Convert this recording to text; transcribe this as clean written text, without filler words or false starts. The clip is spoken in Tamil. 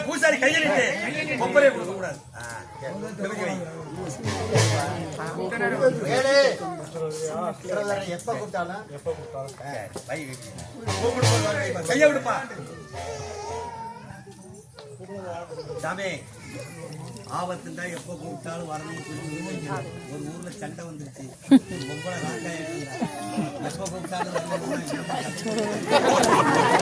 பூசாரி கையெழுத்து கொப்பரை கொடுக்க கூடாது. எப்ப கூப்பிட்டாலும் கைய விடுப்பா சாமி. ஆபத்துண்டா எப்ப கூப்பிட்டாலும் வரணும்னு சொல்லி ஒரு ஊர்ல சண்டை வந்துருச்சு. எப்ப கூப்பிட்டாலும்